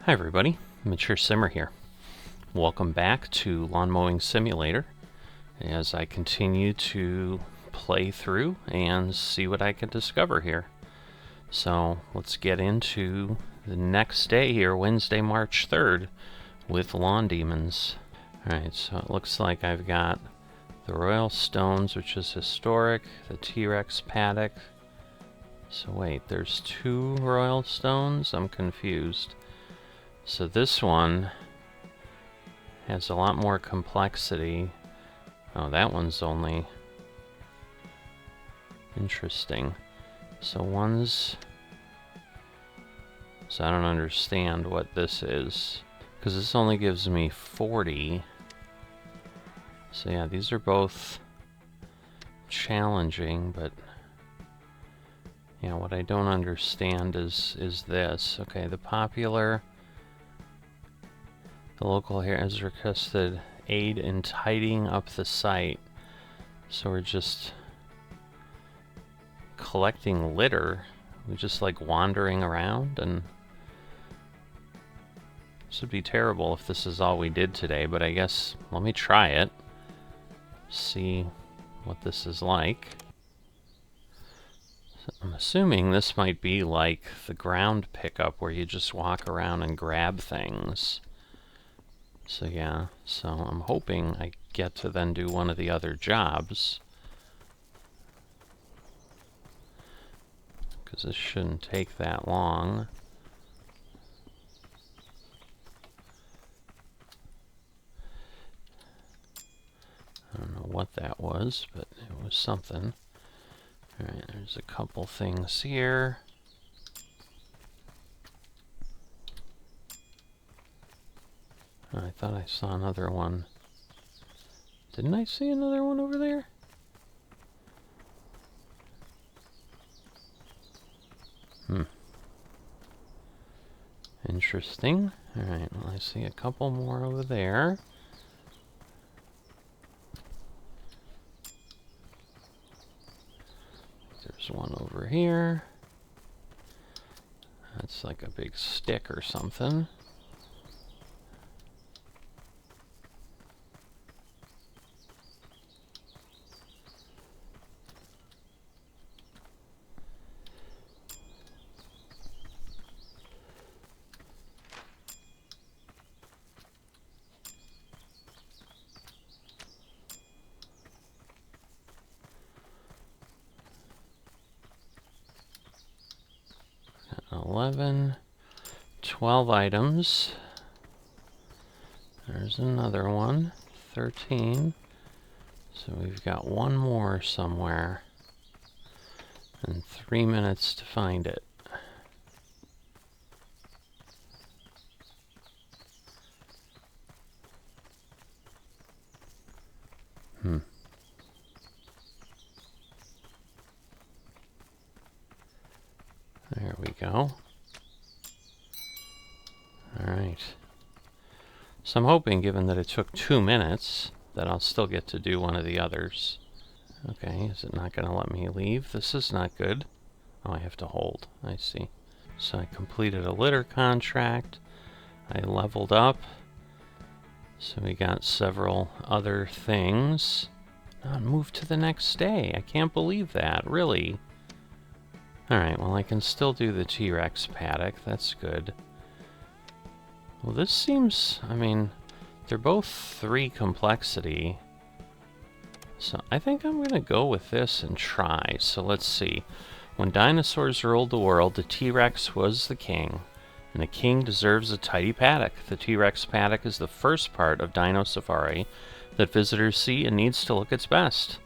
Hi everybody, Mature Simmer here. Welcome back to Lawn Mowing Simulator as I continue to play through and see what I can discover here. So let's get into the next day here, Wednesday, March 3rd, with Lawn Demons. Alright, so it looks like I've got the Royal Stones, which is historic, the T-Rex paddock. So wait, there's two Royal Stones? I'm confused. So this one has a lot more complexity. Oh, that one's only interesting. So one's... So I don't understand what this is, because this only gives me 40. So yeah, these are both challenging, but yeah, what I don't understand is this. Okay, the popular... The local here has requested aid in tidying up the site. So we're just collecting litter. We're just like wandering around, and this would be terrible if this is all we did today, but I guess let me try it. See what this is like. So I'm assuming this might be like the ground pickup where you just walk around and grab things. So yeah, so I'm hoping I get to then do one of the other jobs, because this shouldn't take that long. I don't know what that was, but it was something. Alright, there's a couple things here. I thought I saw another one. Didn't I see another one over there? Interesting. Alright, well I see a couple more over there. There's one over here. That's like a big stick or something. Got 11, 12 items. There's another one, 13. So we've got one more somewhere, and 3 minutes to find it. There we go. Alright. So I'm hoping, given that it took 2 minutes, that I'll still get to do one of the others. Okay, is it not going to let me leave? This is not good. Oh, I have to hold. I see. So I completed a litter contract. I leveled up. So we got several other things. Now I moved to the next day. I can't believe that, really. Alright, well I can still do the T-Rex paddock. That's good. Well, this seems... I mean, they're both 3 complexity. So I think I'm going to go with this and try. So let's see. When dinosaurs ruled the world, the T-Rex was the king. And the king deserves a tidy paddock. The T-Rex paddock is the first part of Dino Safari that visitors see and needs to look its best.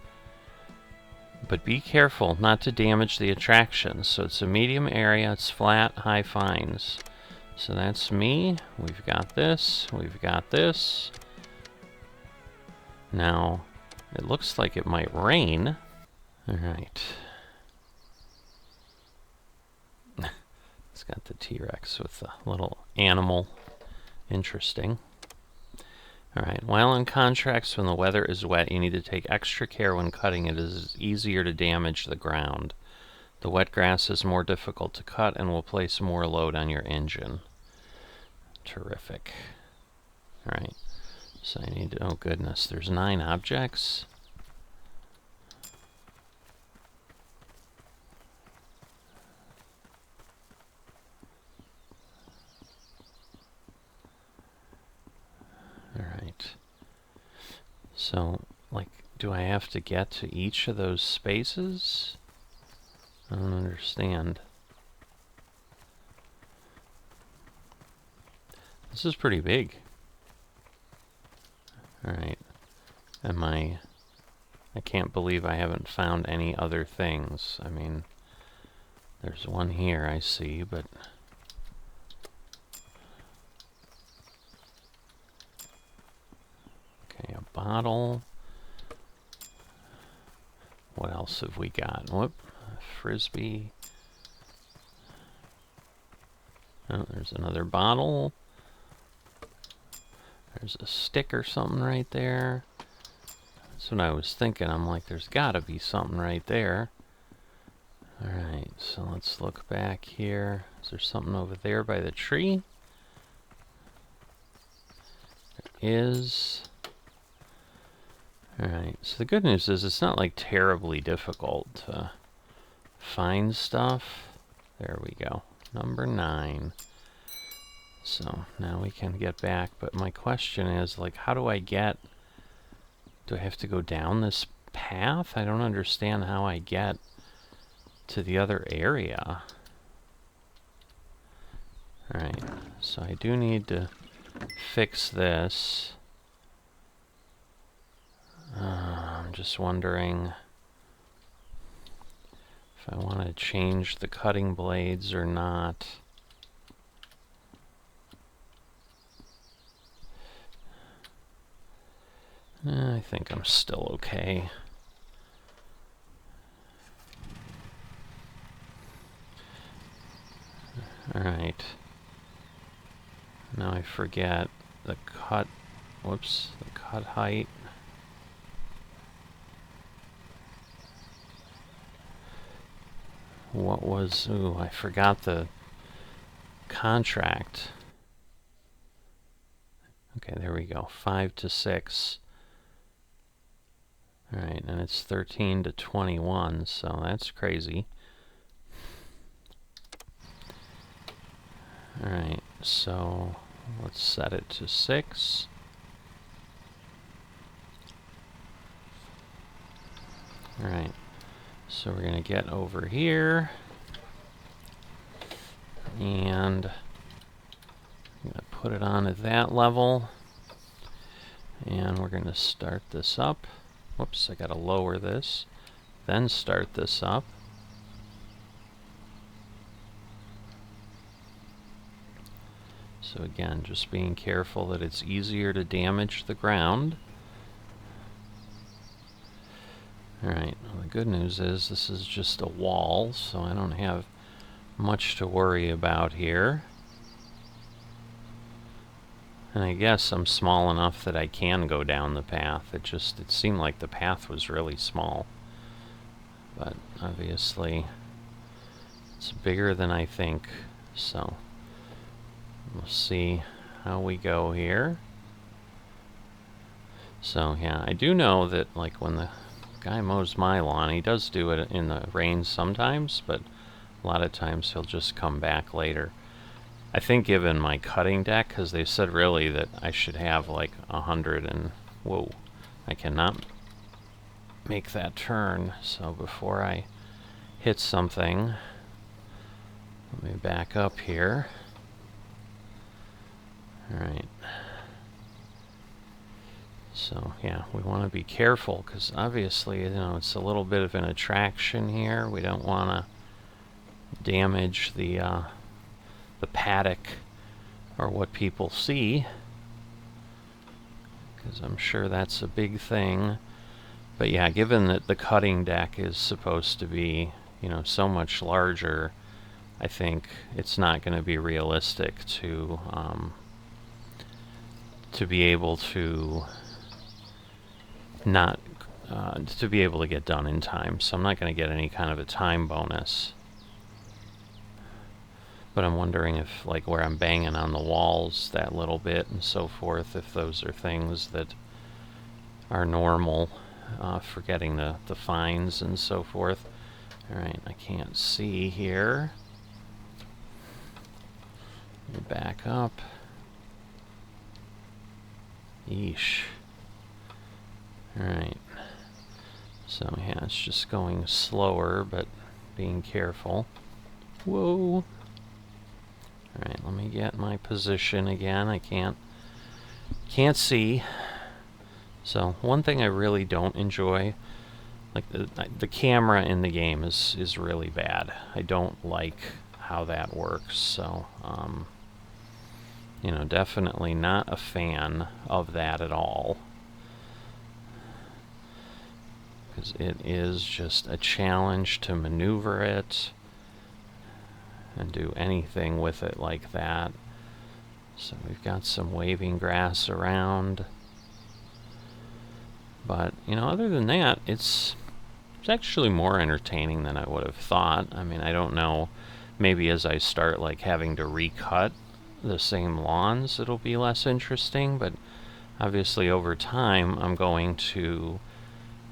But be careful not to damage the attraction. So it's a medium area, it's flat, high fines. So that's me. We've got this. We've got this. Now, it looks like it might rain. Alright. It's got the T-Rex with the little animal. Interesting. Alright, while on contracts when the weather is wet, you need to take extra care when cutting it, as it's easier to damage the ground. The wet grass is more difficult to cut and will place more load on your engine. Terrific. Alright, so I need to, oh goodness, there's 9 objects. Alright. So, like, do I have to get to each of those spaces? I don't understand. This is pretty big. Alright. I can't believe I haven't found any other things. I mean, there's one here I see, but... Okay, a bottle. What else have we got? Whoop, a frisbee. Oh, there's another bottle. There's a stick or something right there. That's what I was thinking. I'm like, there's gotta be something right there. Alright, so let's look back here. Is there something over there by the tree? There is. Alright, so the good news is it's not like terribly difficult to find stuff. There we go. Number 9. So now we can get back, but my question is, like, how do I get... Do I have to go down this path? I don't understand how I get to the other area. Alright, so I do need to fix this. I'm just wondering if I want to change the cutting blades or not. I think I'm still okay. Alright. Now I forget the cut, whoops, the cut height. What was, ooh, I forgot the contract. Okay, there we go, 5 to 6. Alright, and it's 13 to 21, so that's crazy. Alright, so let's set it to 6. Alright, so we're going to get over here. And I'm going to put it on at that level. And we're going to start this up. Whoops, I got to lower this. Then start this up. So again, just being careful that it's easier to damage the ground. Alright, well, the good news is this is just a wall, so I don't have much to worry about here. And I guess I'm small enough that I can go down the path. It seemed like the path was really small. But obviously it's bigger than I think, so we'll see how we go here. So yeah, I do know that, like, when the guy mows my lawn, he does do it in the rain sometimes, but a lot of times he'll just come back later. I think given my cutting deck, because they said really that I should have like 100 and... Whoa, I cannot make that turn. So before I hit something, let me back up here. Alright. So yeah, we want to be careful, because obviously, you know, it's a little bit of an attraction here. We don't want to damage the paddock or what people see, because I'm sure that's a big thing. But yeah, given that the cutting deck is supposed to be, you know, so much larger, I think it's not going to be realistic to be able to not to be able to get done in time. So I'm not going to get any kind of a time bonus. But I'm wondering if, like, where I'm banging on the walls that little bit and so forth, if those are things that are normal for getting the fines and so forth. Alright, I can't see here. Let me back up. Yeesh. Alright. So, yeah, it's just going slower, but being careful. Whoa! Alright, let me get my position again. I can't see. So, one thing I really don't enjoy, like the camera in the game is really bad. I don't like how that works, so, you know, definitely not a fan of that at all. Because it is just a challenge to maneuver it and do anything with it like that. So we've got some waving grass around. But, you know, other than that, it's actually more entertaining than I would have thought. I mean, I don't know, maybe as I start, like, having to recut the same lawns, it'll be less interesting, but obviously over time, I'm going to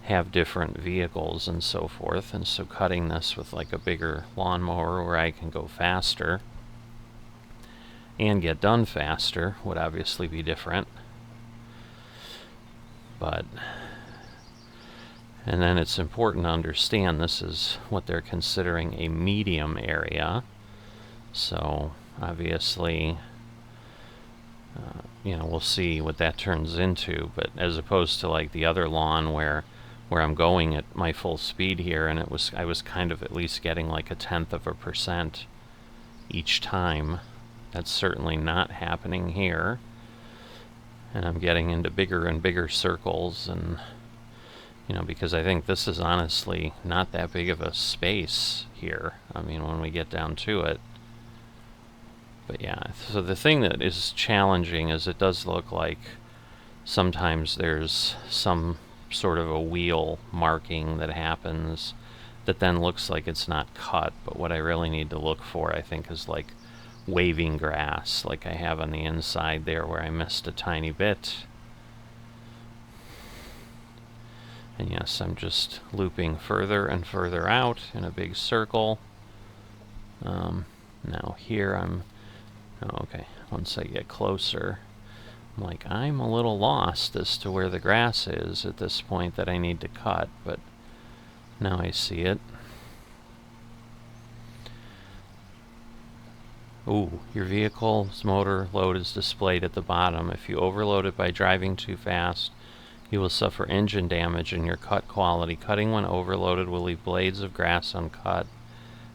have different vehicles and so forth, and so cutting this with, like, a bigger lawnmower where I can go faster and get done faster would obviously be different. But, and then it's important to understand this is what they're considering a medium area. So, obviously, you know, we'll see what that turns into. But as opposed to, like, the other lawn where I'm going at my full speed here, and I was kind of at least getting like 0.1% each time. That's certainly not happening here. And I'm getting into bigger and bigger circles, and, you know, because I think this is honestly not that big of a space here. I mean, when we get down to it. But yeah, so the thing that is challenging is it does look like sometimes there's some sort of a wheel marking that happens that then looks like it's not cut, but what I really need to look for, I think, is like waving grass, like I have on the inside there where I missed a tiny bit. And yes, I'm just looping further and further out in a big circle. Now here okay, once I get closer, I'm like, I'm a little lost as to where the grass is at this point that I need to cut, but now I see it. Ooh, your vehicle's motor load is displayed at the bottom. If you overload it by driving too fast, you will suffer engine damage in your cut quality. Cutting when overloaded will leave blades of grass uncut,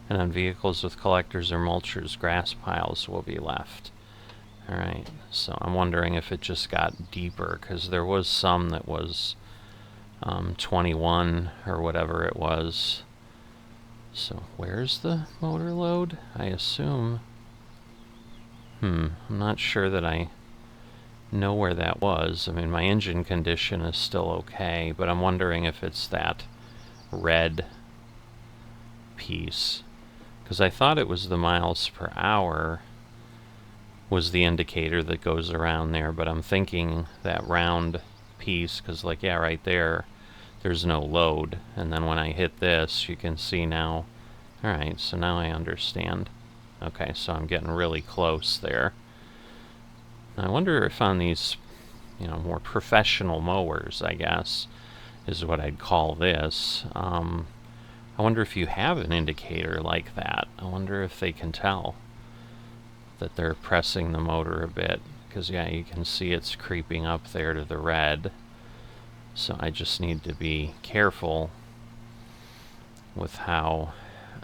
and on vehicles with collectors or mulchers, grass piles will be left. Alright, so I'm wondering if it just got deeper, because there was some that was 21 or whatever it was. So where's the motor load? I assume... I'm not sure that I know where that was. I mean, my engine condition is still okay, but I'm wondering if it's that red piece. Because I thought it was the miles per hour was the indicator that goes around there, but I'm thinking that round piece, because, like, yeah, right there, there's no load. And then when I hit this, you can see now. Alright, so now I understand. Okay, so I'm getting really close there. I wonder if on these, you know, more professional mowers, I guess, is what I'd call this. I wonder if you have an indicator like that. I wonder if they can tell that they're pressing the motor a bit. Because, yeah, you can see it's creeping up there to the red. So I just need to be careful with how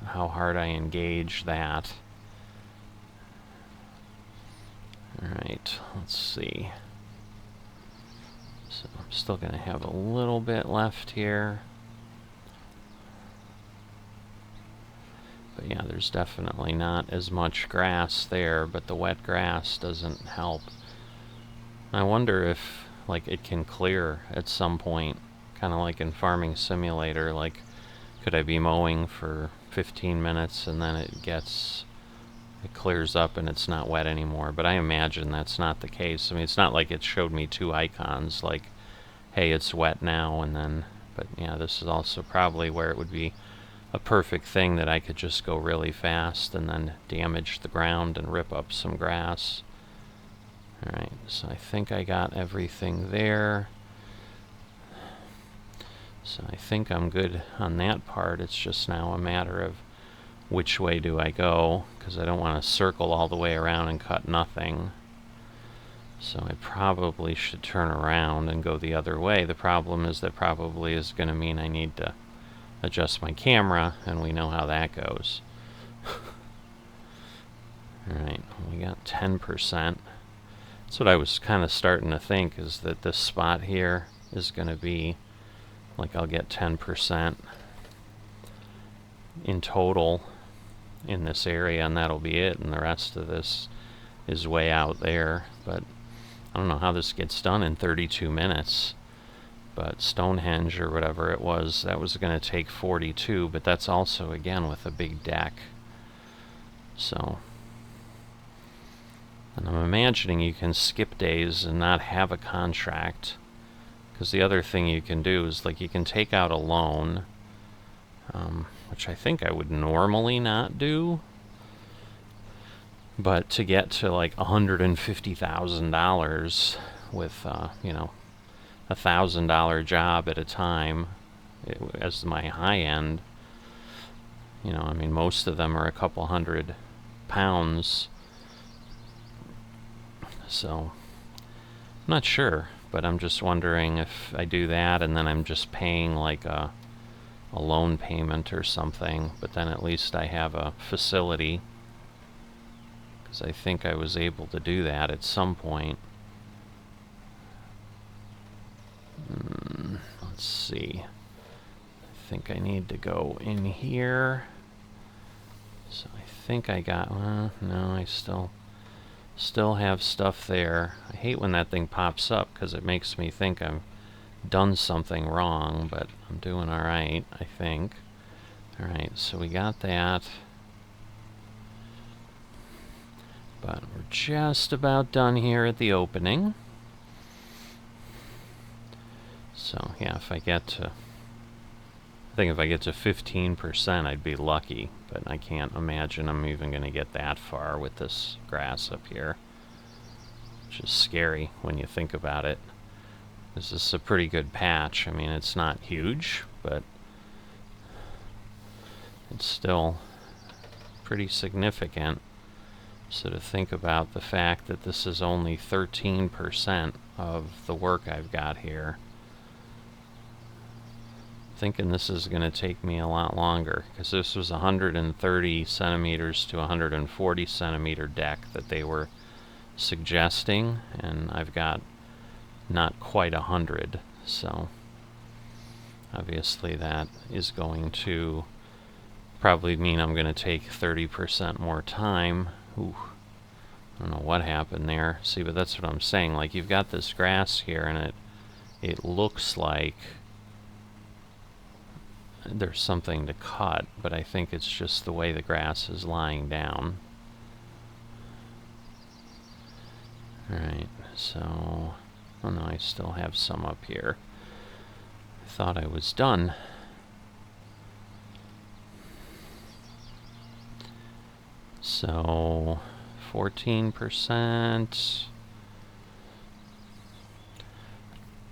hard I engage that. Alright, let's see. So I'm still going to have a little bit left here. But yeah, there's definitely not as much grass there, but the wet grass doesn't help. I wonder if, like, it can clear at some point, kind of like in Farming Simulator. Like, could I be mowing for 15 minutes and then it gets, it clears up and it's not wet anymore, but I imagine that's not the case. I mean, it's not like it showed me two icons like, hey, it's wet now, and then, but yeah, this is also probably where it would be a perfect thing that I could just go really fast and then damage the ground and rip up some grass. Alright, so I think I got everything there. So I think I'm good on that part. It's just now a matter of which way do I go, because I don't want to circle all the way around and cut nothing. So I probably should turn around and go the other way. The problem is that probably is going to mean I need to adjust my camera, and we know how that goes. Alright, we got 10%. That's what I was kind of starting to think, is that this spot here is going to be, like, I'll get 10% in total in this area, and that'll be it, and the rest of this is way out there. But I don't know how this gets done in 32 minutes. But Stonehenge, or whatever it was, that was going to take 42, but that's also, again, with a big deck. So, and I'm imagining you can skip days and not have a contract, because the other thing you can do is, like, you can take out a loan, which I think I would normally not do, but to get to like $150,000 with, you know, $1,000 job at a time as my high end, you know, I mean, most of them are a couple £100, so I'm not sure, but I'm just wondering if I do that and then I'm just paying like a loan payment or something, but then at least I have a facility, because I think I was able to do that at some point. Let's see. I think I need to go in here. So I think I got, no, I still have stuff there. I hate when that thing pops up, because it makes me think I've done something wrong, but I'm doing alright, I think. Alright, so we got that. But we're just about done here at the opening. So yeah, if I get to, I think if I get to 15%, I'd be lucky, but I can't imagine I'm even going to get that far with this grass up here, which is scary when you think about it. This is a pretty good patch. I mean, it's not huge, but it's still pretty significant. So to think about the fact that this is only 13% of the work I've got here, thinking this is going to take me a lot longer, because this was 130 centimeters to 140 centimeter deck that they were suggesting, and I've got not quite 100, so obviously that is going to probably mean I'm going to take 30% more time. Ooh, I don't know what happened there. See, but that's what I'm saying, like, you've got this grass here and it looks like there's something to cut, but I think it's just the way the grass is lying down. Alright, so, oh no, I still have some up here. I thought I was done. So, 14%.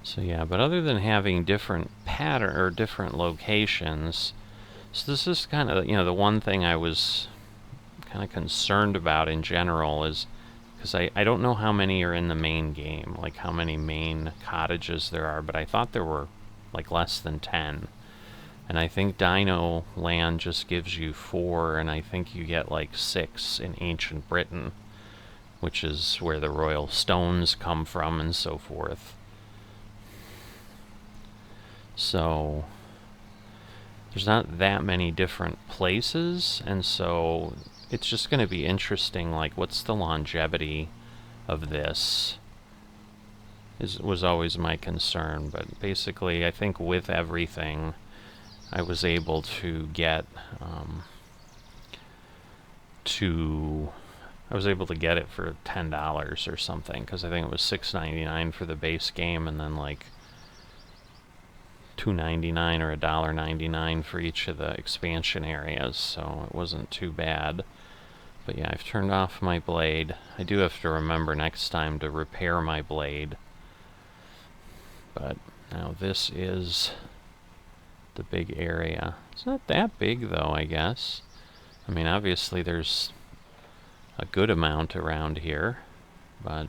So yeah, but other than having different pattern or different locations, so this is kind of, you know, the one thing I was kind of concerned about in general is, because I don't know how many are in the main game, like how many main cottages there are, but I thought there were like less than 10. And I think Dino Land just gives you 4, and I think you get like 6 in ancient Britain, which is where the royal stones come from and so forth. So there's not that many different places, and so it's just going to be interesting, like, what's the longevity of this was always my concern. But basically, I think with everything, I was able to get to I was able to get it for $10 or something, because I think it was $6.99 for the base game, and then like $2.99 or $1.99 for each of the expansion areas, so it wasn't too bad. But yeah, I've turned off my blade. I do have to remember next time to repair my blade. But now this is the big area. It's not that big though, I guess. I mean, obviously there's a good amount around here, but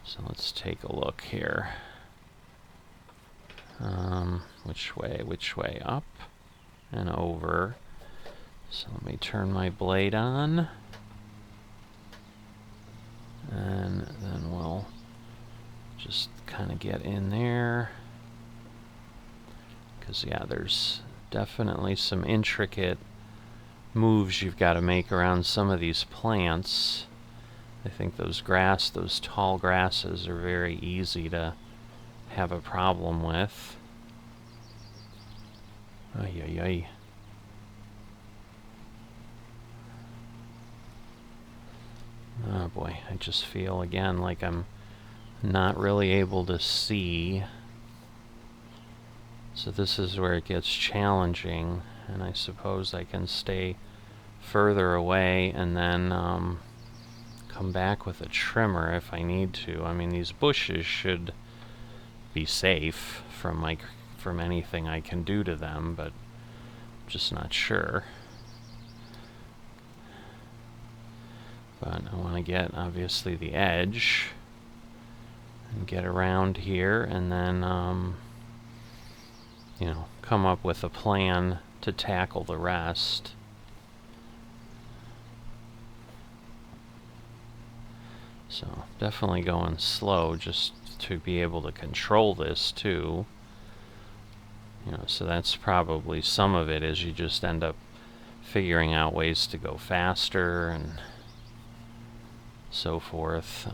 so let's take a look here. Which way? Which way? Up and over. So let me turn my blade on, and then we'll just kind of get in there, because yeah, there's definitely some intricate moves you've got to make around some of these plants. I think those tall grasses are very easy to have a problem with. Ay, ay, ay. Oh boy, I just feel again like I'm not really able to see. So this is where it gets challenging, and I suppose I can stay further away and then come back with a trimmer if I need to. I mean, these bushes should be safe from anything I can do to them, but I'm just not sure. But I want to get, obviously, the edge and get around here, and then, you know, come up with a plan to tackle the rest. So, definitely going slow just to be able to control this, too. You know, so that's probably some of it, is you just end up figuring out ways to go faster and so forth.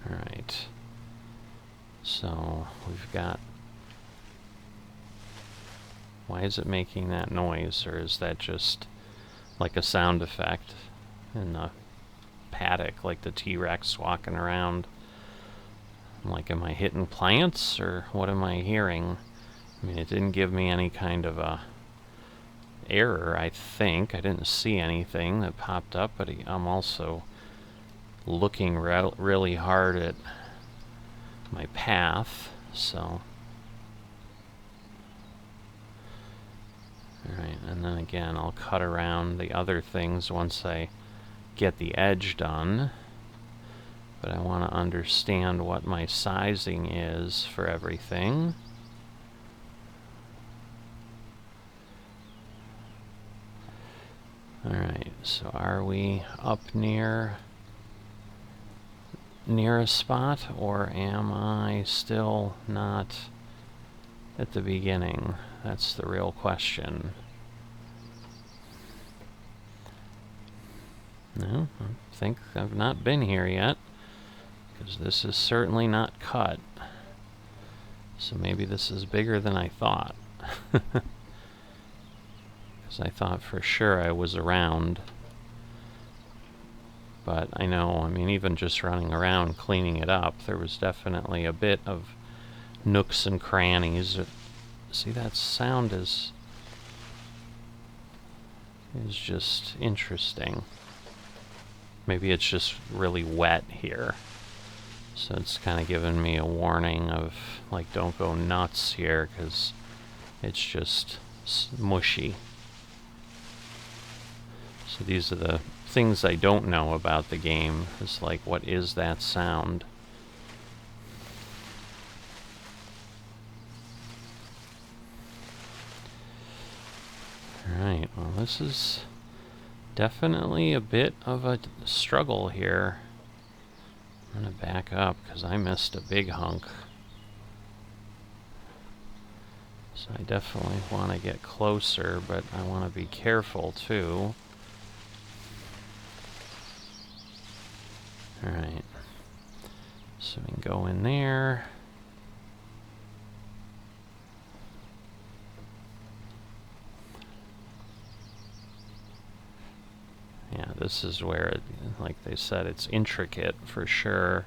Alright, so we've got, why is it making that noise, or is that just like a sound effect in the paddock, like the T-Rex walking around? I'm like, am I hitting plants, or what am I hearing? I mean, it didn't give me any kind of a error, I think. I didn't see anything that popped up, but I'm also looking really hard at my path, so. Alright, and then again, I'll cut around the other things once I get the edge done. But I want to understand what my sizing is for everything. Alright, so are we up near a spot, or am I still not at the beginning? That's the real question. No, I think I've not been here yet, because this is certainly not cut. So maybe this is bigger than I thought. Because I thought for sure I was around. But I know, I mean, even just running around cleaning it up, there was definitely a bit of nooks and crannies. See, that sound is just interesting. Maybe it's just really wet here. So it's kind of giving me a warning of, like, don't go nuts here, because it's just mushy. So these are the things I don't know about the game. It's like, what is that sound? Alright, well, this is definitely a bit of a struggle here. I'm gonna back up because I missed a big hunk. So I definitely want to get closer, but I want to be careful too. Alright, so we can go in there. Yeah, this is where, it, like they said, it's intricate for sure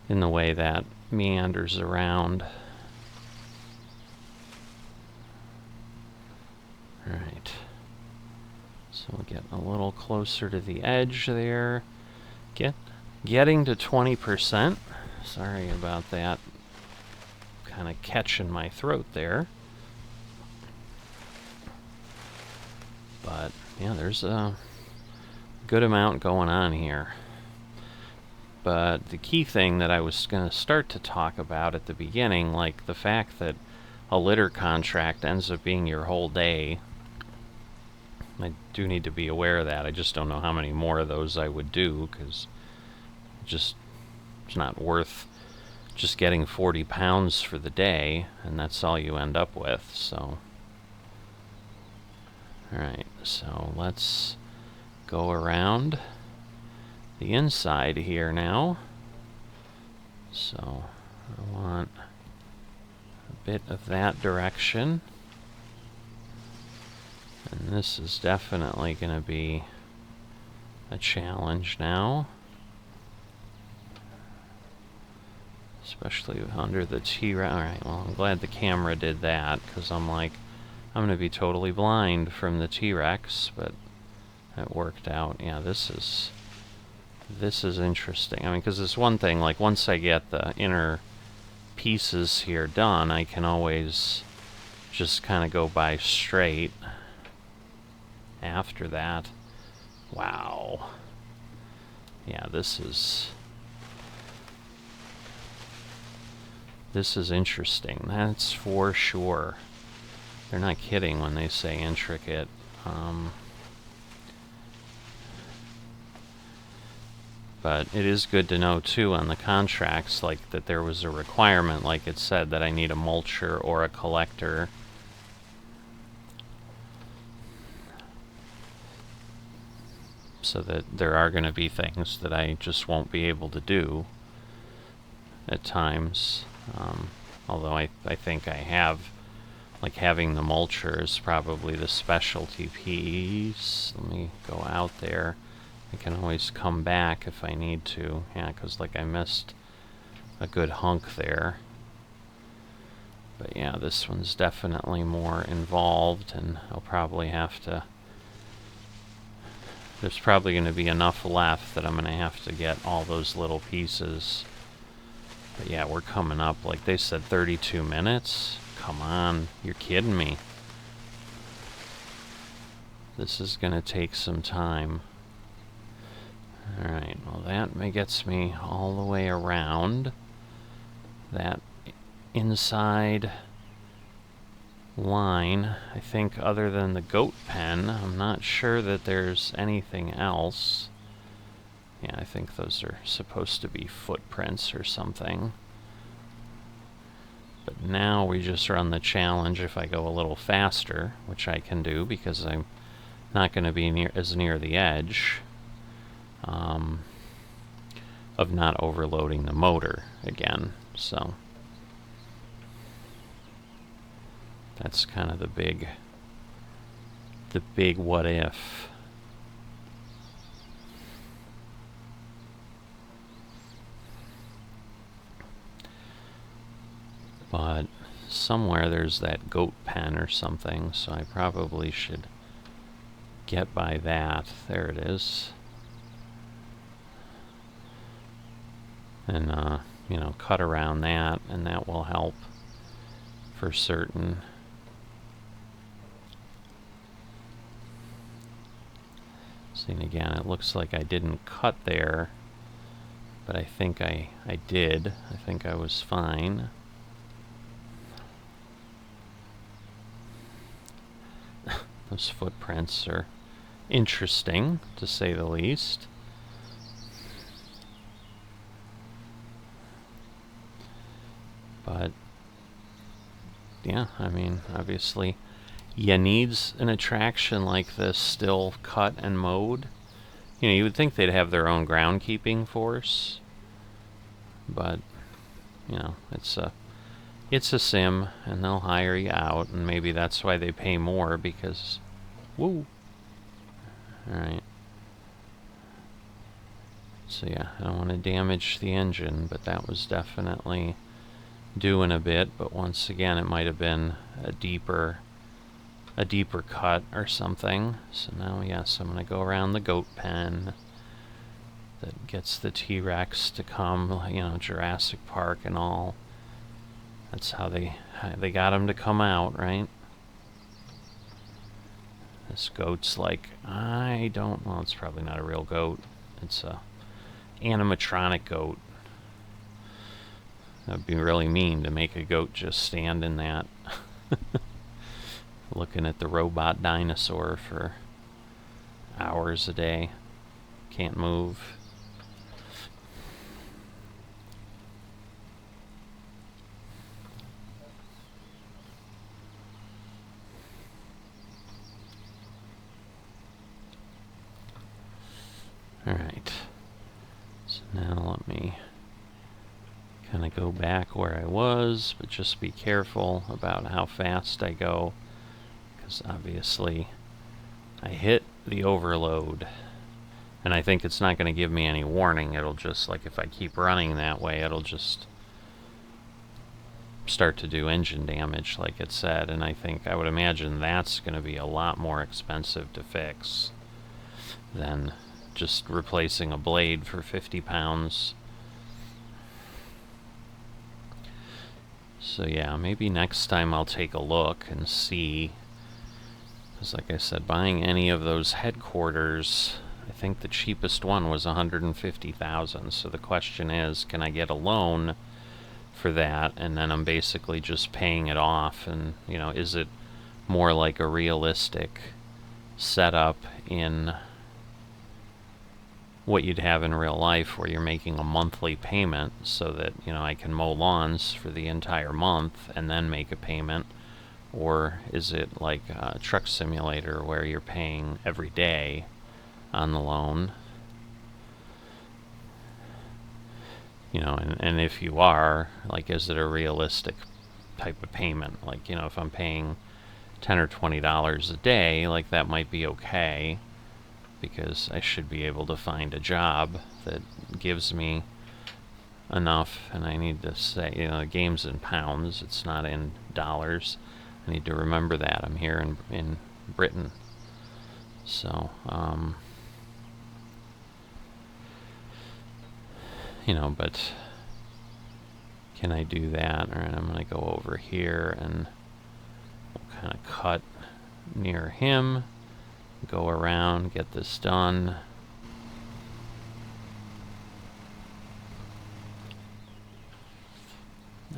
in the way that meanders around. Alright. So we'll get a little closer to the edge there. Getting to 20%. Sorry about that. Kind of catching my throat there. But, yeah, there's a good amount going on here. But the key thing that I was going to start to talk about at the beginning, like the fact that a litter contract ends up being your whole day, I do need to be aware of that. I just don't know how many more of those I would do, because it's not worth just getting 40 pounds for the day, and that's all you end up with, so. Alright, so let's go around the inside here now. So I want a bit of that direction. And this is definitely going to be a challenge now. Especially under the T-Rex. Alright, well, I'm glad the camera did that, because I'm like, I'm going to be totally blind from the T-Rex, but that worked out. Yeah, this is interesting. I mean, because it's one thing, like, once I get the inner pieces here done, I can always just kind of go by straight after that. Wow. Yeah, this is interesting. That's for sure. They're not kidding when they say intricate. But it is good to know, too, on the contracts, like, that there was a requirement, like it said, that I need a mulcher or a collector. So that there are going to be things that I just won't be able to do at times. Although I think I have, like, having the mulcher is probably the specialty piece. Let me go out there. I can always come back if I need to. Yeah, because, like, I missed a good hunk there. But yeah, this one's definitely more involved, and I'll probably have to... There's probably going to be enough left that I'm going to have to get all those little pieces. But yeah, we're coming up, like they said, 32 minutes? Come on, you're kidding me. This is going to take some time. Alright, well that gets me all the way around that inside line. I think other than the goat pen, I'm not sure that there's anything else. Yeah, I think those are supposed to be footprints or something. But now we just run the challenge if I go a little faster, which I can do because I'm not going to be as near the edge. Of not overloading the motor again, so that's kind of the big what if. But somewhere there's that goat pen or something, so I probably should get by that. There it is. And, you know, cut around that, and that will help for certain. See, and again, it looks like I didn't cut there, but I think I did. I think I was fine. Those footprints are interesting, to say the least. But, yeah, I mean, obviously, you needs an attraction like this still cut and mowed. You know, you would think they'd have their own groundkeeping force. But, you know, it's a sim, and they'll hire you out, and maybe that's why they pay more, because... Woo! Alright. So yeah, I don't want to damage the engine, but that was definitely doing a bit. But once again, it might have been a deeper cut or something. So now, yes, I'm going to go around the goat pen that gets the T-Rex to come, you know, Jurassic Park and all. That's how they got him to come out, right? This goat's like, well, it's probably not a real goat. It's a animatronic goat. That'd be really mean to make a goat just stand in that. Looking at the robot dinosaur for hours a day. Can't move. Alright. So now let me kind of go back where I was, but just be careful about how fast I go, because obviously I hit the overload, and I think it's not going to give me any warning. It'll just, like, if I keep running that way, it'll just start to do engine damage like it said, and I would imagine that's going to be a lot more expensive to fix than just replacing a blade for 50 pounds. So yeah, maybe next time I'll take a look and see, because like I said, buying any of those headquarters, I think the cheapest one was $150,000. So the question is, can I get a loan for that, and then I'm basically just paying it off? And, you know, is it more like a realistic setup in what you'd have in real life, where you're making a monthly payment so that, you know, I can mow lawns for the entire month and then make a payment? Or is it like a truck simulator where you're paying every day on the loan? You know, and if you are, like, is it a realistic type of payment? Like, you know, if I'm paying $10 or $20 a day, like, that might be okay, because I should be able to find a job that gives me enough. And I need to say, you know, the game's in pounds, it's not in dollars. I need to remember that. I'm here in Britain. So, you know, but can I do that? All right, I'm going to go over here and we'll kind of cut near him, go around, get this done.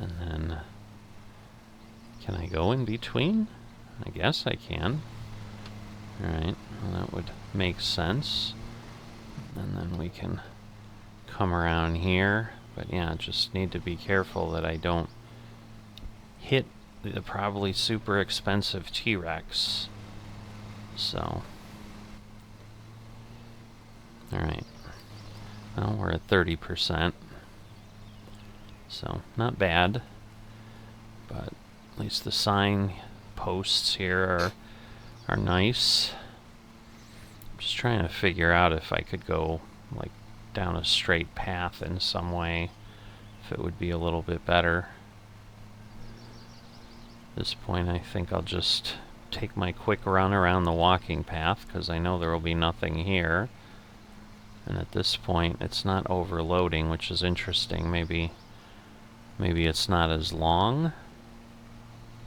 And then, can I go in between? I guess I can. Alright, well, that would make sense. And then we can come around here. But yeah, just need to be careful that I don't hit the probably super expensive T-Rex. So, alright. Well, we're at 30%. So, not bad. But at least the sign posts here are nice. I'm just trying to figure out if I could go, like, down a straight path in some way, if it would be a little bit better. At this point, I think I'll just take my quick run around the walking path, because I know there will be nothing here. And at this point, it's not overloading, which is interesting. Maybe it's not as long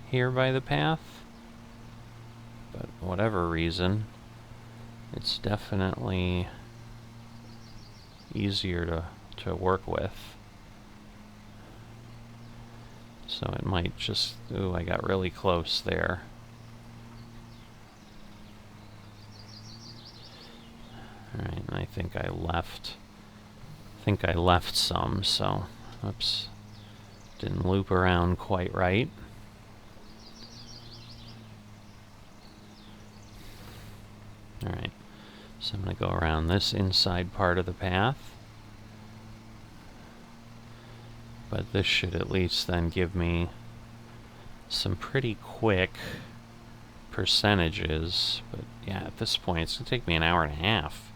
here by the path. But whatever reason, it's definitely easier to work with. So it might just... Ooh, I got really close there. Alright, and I think I left some, so... Oops. Didn't loop around quite right. Alright, so I'm going to go around this inside part of the path. But this should at least then give me some pretty quick percentages. But yeah, at this point, it's going to take me an hour and a half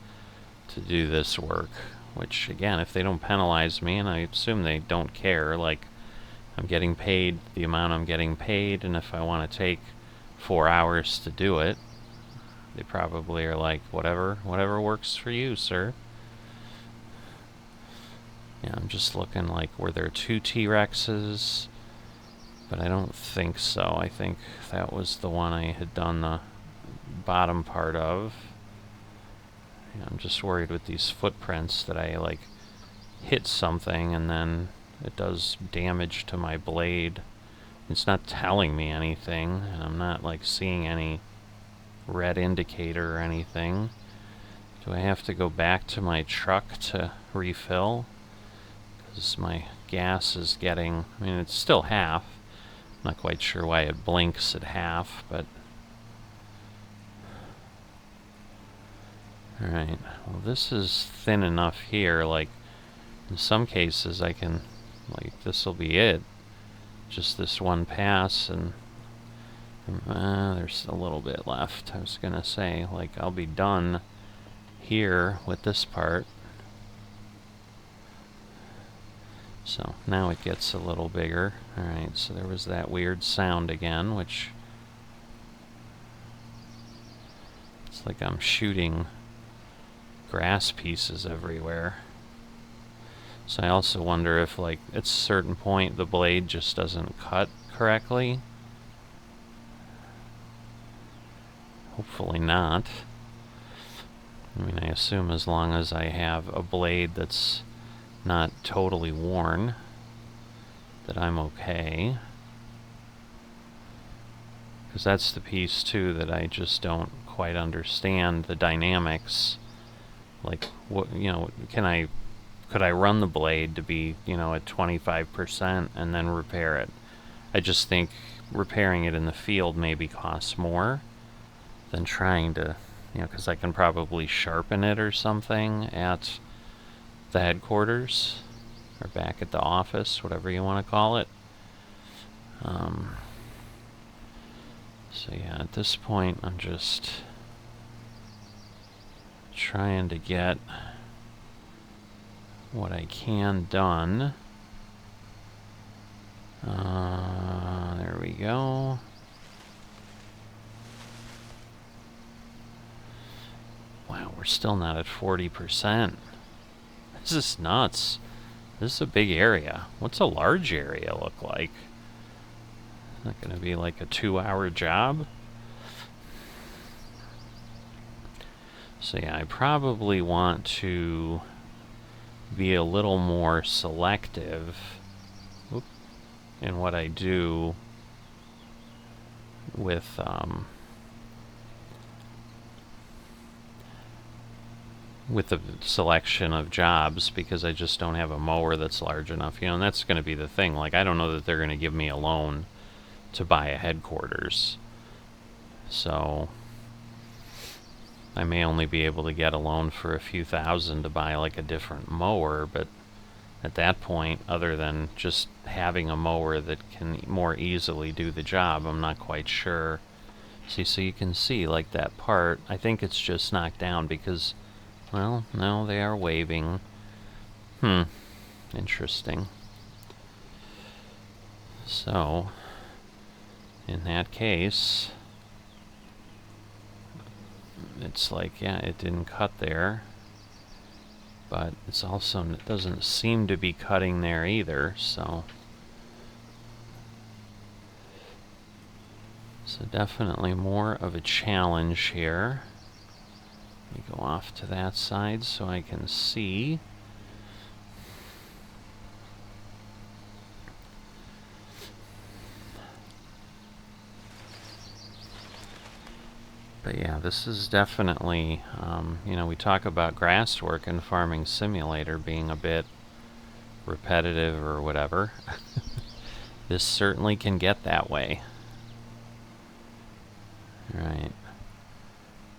to do this work, which, again, if they don't penalize me, and I assume they don't care, like, I'm getting paid the amount I'm getting paid, and if I want to take 4 hours to do it, they probably are like, whatever works for you, sir. Yeah, I'm just looking like, were there 2 T-Rexes? But I don't think so. I think that was the one I had done the bottom part of. Yeah, I'm just worried with these footprints that I, like, hit something and then it does damage to my blade. It's not telling me anything, and I'm not, like, seeing any red indicator or anything. Do I have to go back to my truck to refill? Because my gas is getting, I mean, it's still half. I'm not quite sure why it blinks at half, but... Alright, well, this is thin enough here, like, in some cases I can, like, this'll be it. Just this one pass, and there's a little bit left. I was gonna say, like, I'll be done here with this part. So now it gets a little bigger. Alright, so there was that weird sound again, which it's like I'm shooting grass pieces everywhere. So I also wonder if, like, at a certain point the blade just doesn't cut correctly. Hopefully not. I mean, I assume as long as I have a blade that's not totally worn, that I'm okay. Because that's the piece, too, that I just don't quite understand the dynamics. Like, what, you know, could I run the blade to be, you know, at 25% and then repair it? I just think repairing it in the field maybe costs more than trying to, you know, because I can probably sharpen it or something at the headquarters or back at the office, whatever you want to call it. So yeah, at this point I'm just trying to get what I can done. There we go. Wow, we're still not at 40%. This is nuts. This is a big area. What's a large area look like? Not gonna be like a 2-hour job? So yeah, I probably want to be a little more selective in what I do with the selection of jobs, because I just don't have a mower that's large enough, you know, and that's going to be the thing. Like, I don't know that they're going to give me a loan to buy a headquarters, so I may only be able to get a loan for a few thousand to buy, like, a different mower, but at that point, other than just having a mower that can more easily do the job, I'm not quite sure. See, so you can see, like, that part, I think it's just knocked down because, well, no, they are waving. Interesting. So, in that case, it's like, yeah, it didn't cut there, but it's also, it doesn't seem to be cutting there either, so definitely more of a challenge here. Let me go off to that side so I can see. But yeah, this is definitely, you know, we talk about grass work in Farming Simulator being a bit repetitive or whatever. This certainly can get that way. Right.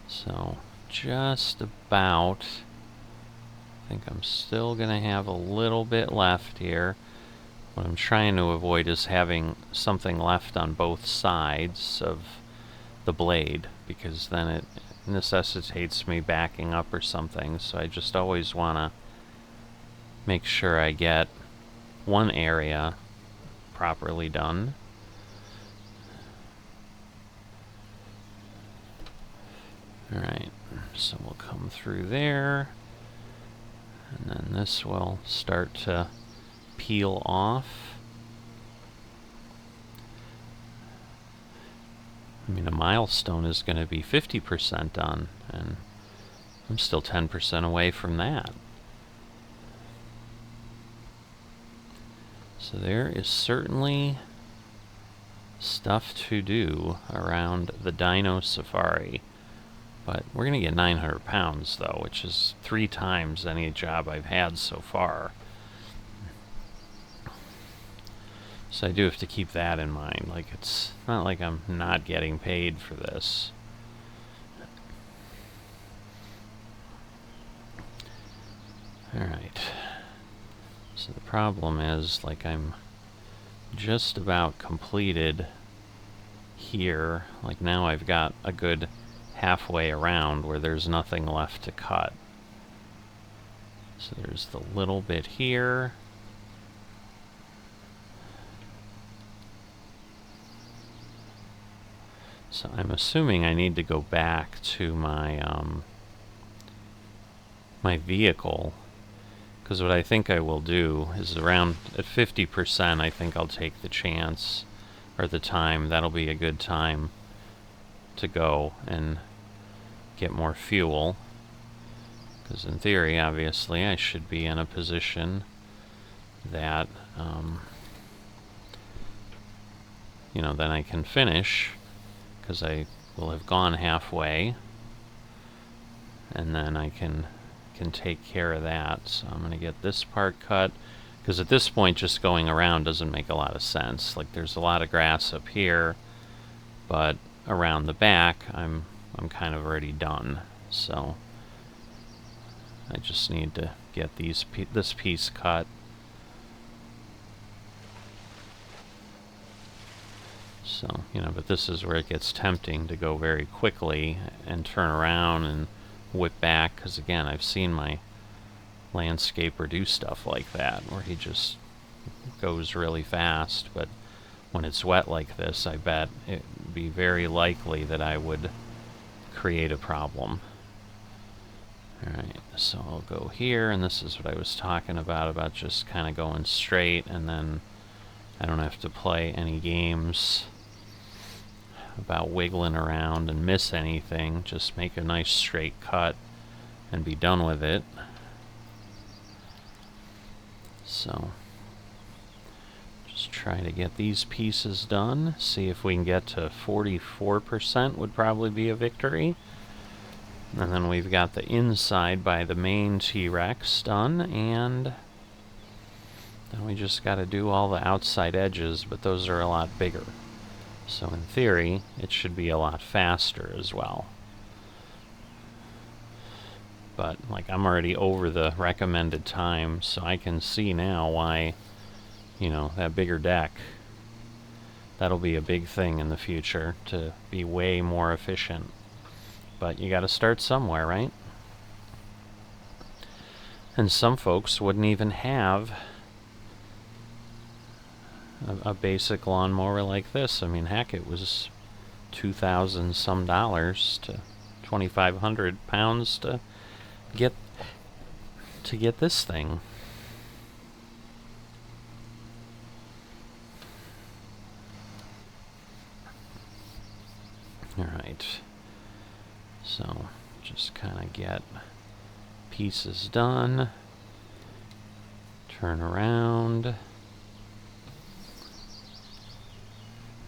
So, just about, I think I'm still going to have a little bit left here. What I'm trying to avoid is having something left on both sides of the blade, because then it necessitates me backing up or something, so I just always want to make sure I get one area properly done. Alright, so we'll come through there, and then this will start to peel off. I mean, a milestone is going to be 50% done, and I'm still 10% away from that. So there is certainly stuff to do around the Dino Safari. But we're going to get 900 pounds, though, which is 3 times any job I've had so far. So I do have to keep that in mind. Like, it's not like I'm not getting paid for this. Alright. So the problem is, like, I'm just about completed here. Like, now I've got a good halfway around where there's nothing left to cut. So there's the little bit here. So I'm assuming I need to go back to my my vehicle, because what I think I will do is around at 50%, I think I'll take the chance, or the time. That'll be a good time to go and get more fuel, because in theory, obviously, I should be in a position that you know, then I can finish, because I will have gone halfway, and then I can take care of that. So I'm going to get this part cut, because at this point just going around doesn't make a lot of sense. Like, there's a lot of grass up here, but around the back I'm kind of already done. So I just need to get this piece cut. So, you know, but this is where it gets tempting to go very quickly and turn around and whip back, because again, I've seen my landscaper do stuff like that, where he just goes really fast. But when it's wet like this, I bet it would be very likely that I would create a problem. Alright, so I'll go here, and this is what I was talking about just kind of going straight, and then I don't have to play any games about wiggling around and miss anything. Just make a nice straight cut and be done with it. So just try to get these pieces done. See if we can get to 44% would probably be a victory. And then we've got the inside by the main T-Rex done, and then we just got to do all the outside edges, but those are a lot bigger. So in theory, it should be a lot faster as well. But, like, I'm already over the recommended time, so I can see now why, you know, that bigger deck, that'll be a big thing in the future, to be way more efficient. But you gotta start somewhere, right? And some folks wouldn't even have a basic lawnmower like this. I mean, heck, it was $2,000 some to 2,500 pounds to get this thing. All right. So just kind of get pieces done. Turn around.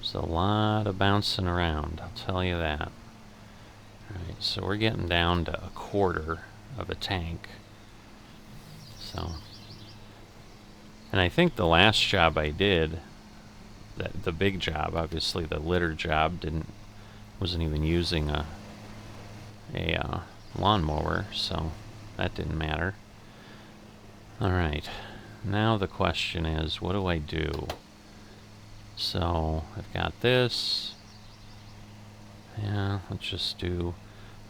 There's a lot of bouncing around, I'll tell you that. Alright, so we're getting down to a quarter of a tank. So, and I think the last job I did, the big job, obviously the litter job, wasn't even using a lawnmower, so that didn't matter. Alright, now the question is, what do I do? So, I've got this. Yeah, let's just do,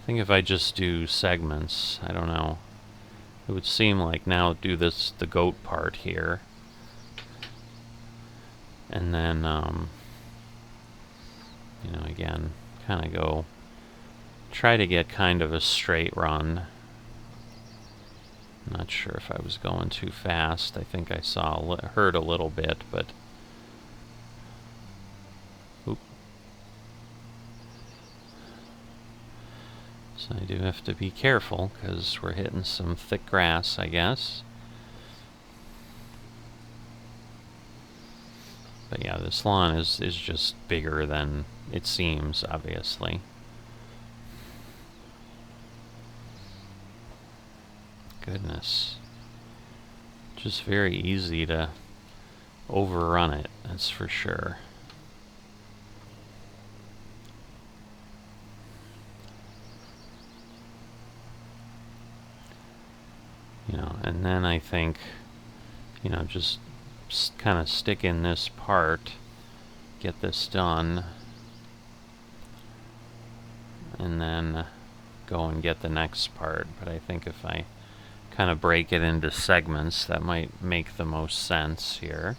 I think if I just do segments, I don't know. It would seem like now do this, the goat part here. And then, you know, again, kind of go, try to get kind of a straight run. Not sure if I was going too fast. I think I heard a little bit, but oop. So I do have to be careful because we're hitting some thick grass, I guess. But yeah, this lawn is just bigger than it seems, obviously. Goodness. Just very easy to overrun it, that's for sure. You know, and then I think, you know, just kind of stick in this part, get this done, and then go and get the next part. But I think if I kind of break it into segments, that might make the most sense here.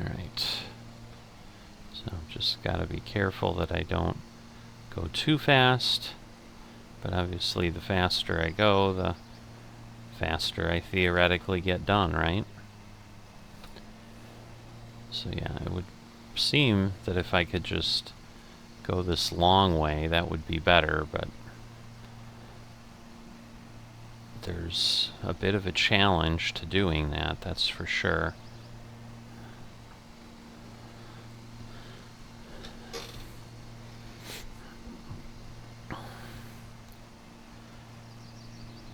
Alright. So just gotta be careful that I don't go too fast. But obviously the faster I go, the faster I theoretically get done, right? So yeah, it would seem that if I could just go this long way, that would be better, but there's a bit of a challenge to doing that, that's for sure.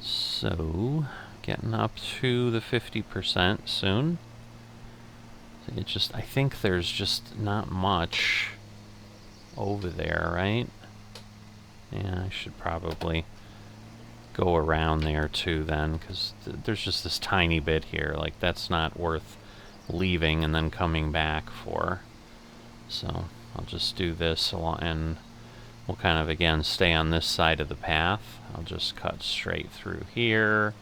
So, getting up to the 50% soon. I think there's just not much over there, right? Yeah, I should probably go around there too then, because there's just this tiny bit here. Like, that's not worth leaving and then coming back for. So, I'll just do this and we'll kind of, again, stay on this side of the path. I'll just cut straight through here.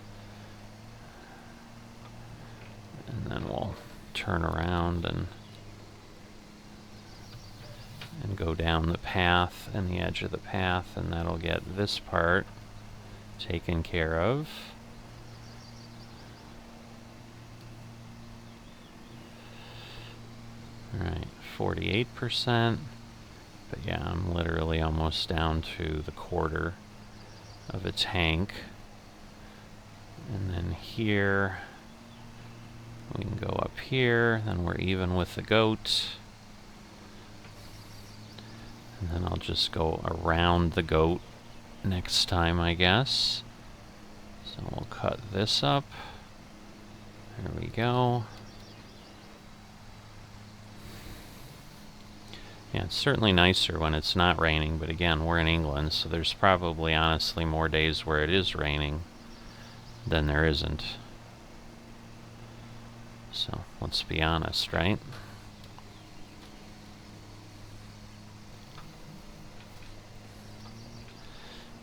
And then we'll turn around and go down the path and the edge of the path, and that'll get this part taken care of. Alright, 48%. But yeah, I'm literally almost down to the quarter of a tank. And then here, we can go up here, then we're even with the goat. And then I'll just go around the goat next time, I guess. So we'll cut this up. There we go. Yeah, it's certainly nicer when it's not raining, but again, we're in England, so there's probably honestly more days where it is raining than there isn't. So, let's be honest, right?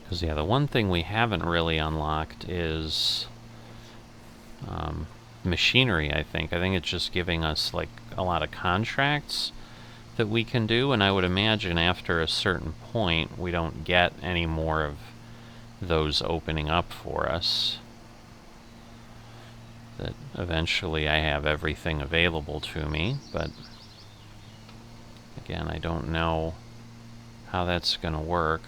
Because, yeah, the one thing we haven't really unlocked is machinery, I think. I think it's just giving us, like, a lot of contracts that we can do, and I would imagine after a certain point we don't get any more of those opening up for us. That eventually I have everything available to me, but again, I don't know how that's going to work.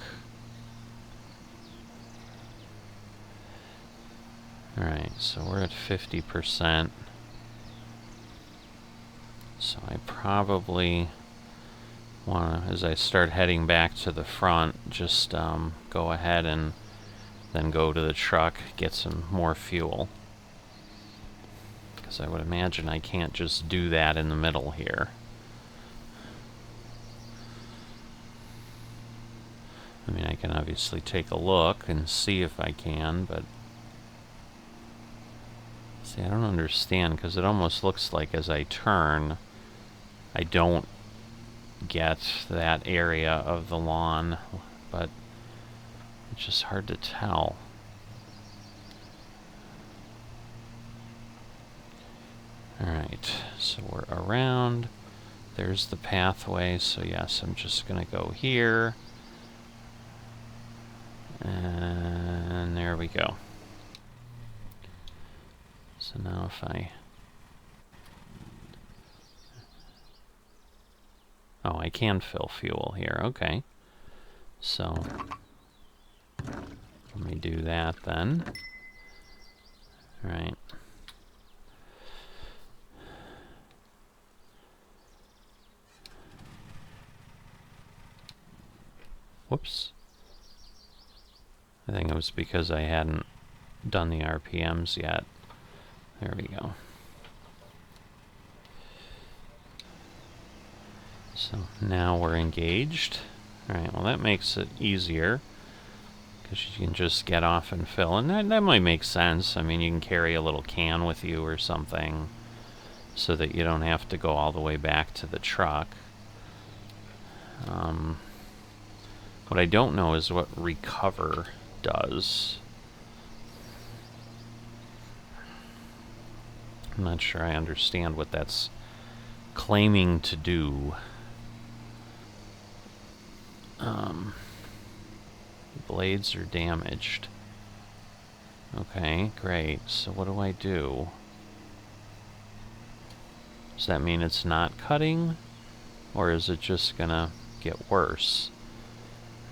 Alright, so we're at 50%. So I probably want to, as I start heading back to the front, just go ahead and then go to the truck, get some more fuel. Because I would imagine I can't just do that in the middle here. I mean, I can obviously take a look and see if I can, but See, I don't understand, because it almost looks like as I turn, I don't get that area of the lawn, but it's just hard to tell. Alright, so we're around. There's the pathway, so yes, I'm just gonna go here. And there we go. So now if I... Oh, I can fill fuel here, okay. So, let me do that then. Alright. Whoops. I think it was because I hadn't done the RPMs yet. There we go. So now we're engaged. Alright, well that makes it easier, because you can just get off and fill. And that might make sense. I mean, you can carry a little can with you or something, so that you don't have to go all the way back to the truck. What I don't know is what recover does. I'm not sure I understand what that's claiming to do. Blades are damaged. Okay, great. So what do I do? Does that mean it's not cutting? Or is it just gonna get worse?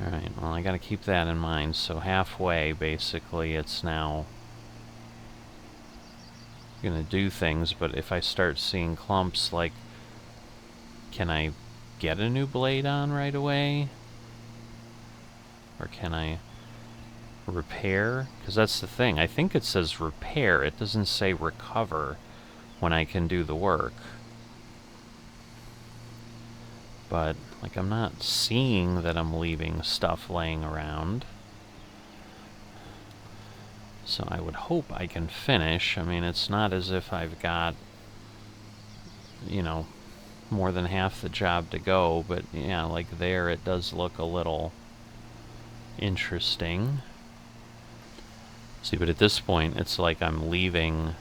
Alright, well I gotta keep that in mind. So halfway, basically, it's now gonna do things, but if I start seeing clumps, like, can I get a new blade on right away? Or can I repair? Because that's the thing. I think it says repair. It doesn't say recover when I can do the work. But, like, I'm not seeing that I'm leaving stuff laying around. So I would hope I can finish. I mean, it's not as if I've got, you know, more than half the job to go, but yeah, like there it does look a little interesting. See, but at this point, it's like I'm leaving,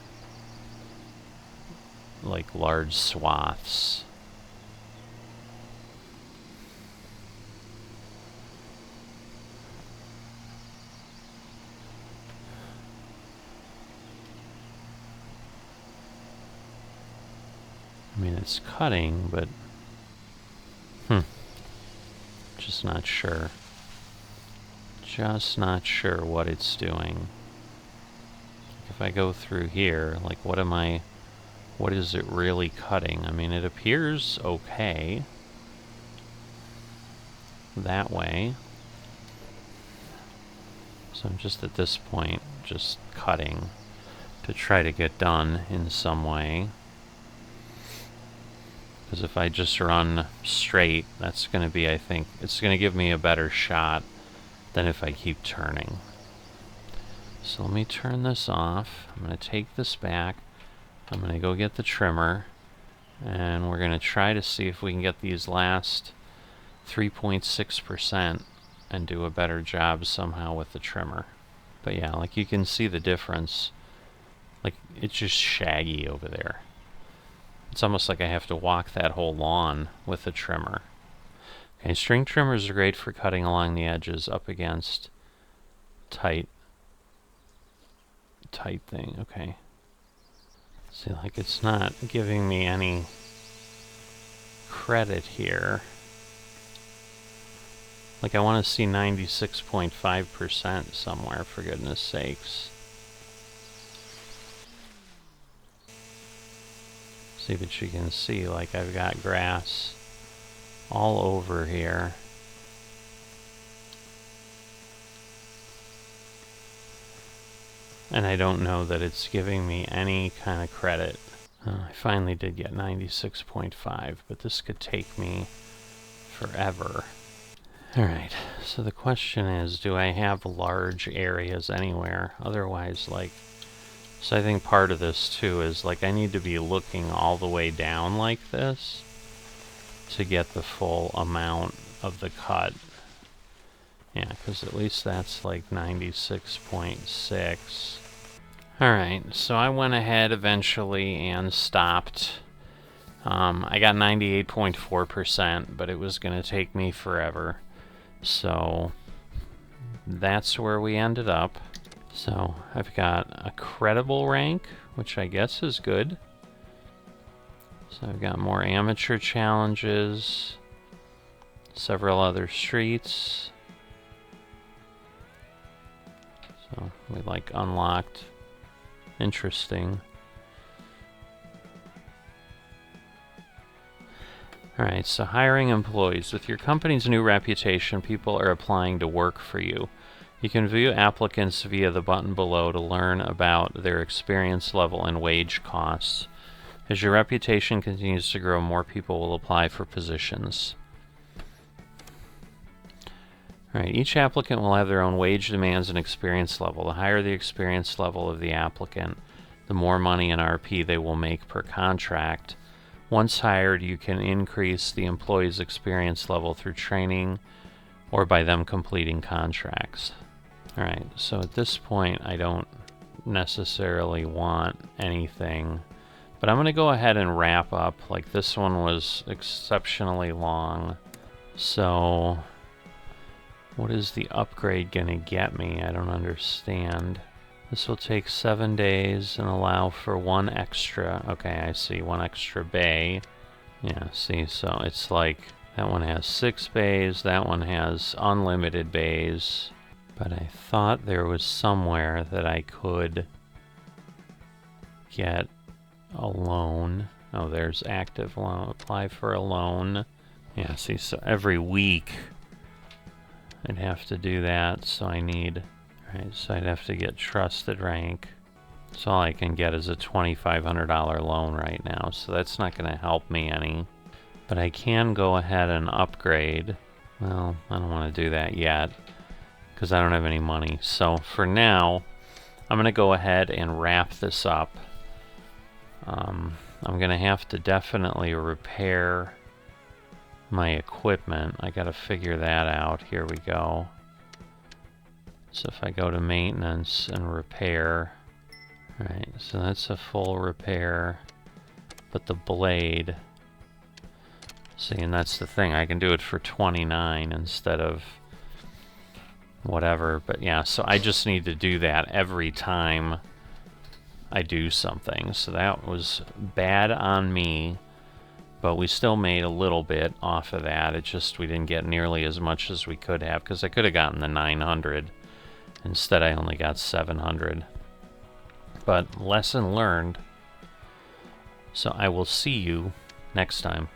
like, large swaths. I mean, it's cutting, but... Just not sure. Just not sure what it's doing. If I go through here, like, what is it really cutting? I mean, it appears okay that way. So I'm just at this point, just cutting to try to get done in some way. Because if I just run straight, that's going to be, I think, it's going to give me a better shot than if I keep turning. So let me turn this off. I'm going to take this back. I'm going to go get the trimmer. And we're going to try to see if we can get these last 3.6% and do a better job somehow with the trimmer. But yeah, like you can see the difference. Like, it's just shaggy over there. It's almost like I have to walk that whole lawn with the trimmer. Okay, string trimmers are great for cutting along the edges up against tight thing. Okay. See, like, it's not giving me any credit here. Like, I want to see 96.5% somewhere, for goodness sakes. See, but you can see, like, I've got grass all over here. And I don't know that it's giving me any kind of credit. I finally did get 96.5, but this could take me forever. Alright, so the question is, do I have large areas anywhere? Otherwise, like, So I think part of this too is like I need to be looking all the way down like this to get the full amount of the cut. Yeah, because at least that's like 96.6. Alright, so I went ahead eventually and stopped. I got 98.4%, but it was going to take me forever. So that's where we ended up. So I've got a credible rank, which I guess is good. So I've got more amateur challenges, several other streets. So we like unlocked. Interesting. Alright, so hiring employees. With your company's new reputation, people are applying to work for you. You can view applicants via the button below to learn about their experience level and wage costs. As your reputation continues to grow, more people will apply for positions. Alright, each applicant will have their own wage demands and experience level. The higher the experience level of the applicant, the more money in RP they will make per contract. Once hired, you can increase the employee's experience level through training or by them completing contracts. Alright, so at this point I don't necessarily want anything, but I'm going to go ahead and wrap up. Like, this one was exceptionally long. So what is the upgrade going to get me? I don't understand. This will take 7 days and allow for 1 extra. Okay, I see. 1 extra bay. Yeah, see, so it's like that one has 6 bays, that one has unlimited bays. But I thought there was somewhere that I could get a loan. Oh, there's active loan. Apply for a loan. Yeah, see, so every week I'd have to do that, so I need... Alright, so I'd have to get trusted rank. So all I can get is a $2,500 loan right now, so that's not going to help me any. But I can go ahead and upgrade. Well, I don't want to do that yet, because I don't have any money. So for now, I'm going to go ahead and wrap this up. I'm going to have to definitely repair my equipment. I got to figure that out. Here we go. So if I go to maintenance and repair, right, so that's a full repair, but the blade, see, and that's the thing, I can do it for 29 instead of whatever, but yeah, so I just need to do that every time I do something, so that was bad on me, but we still made a little bit off of that. It just, we didn't get nearly as much as we could have, because I could have gotten the 900. Instead, I only got 700. But lesson learned. So I will see you next time.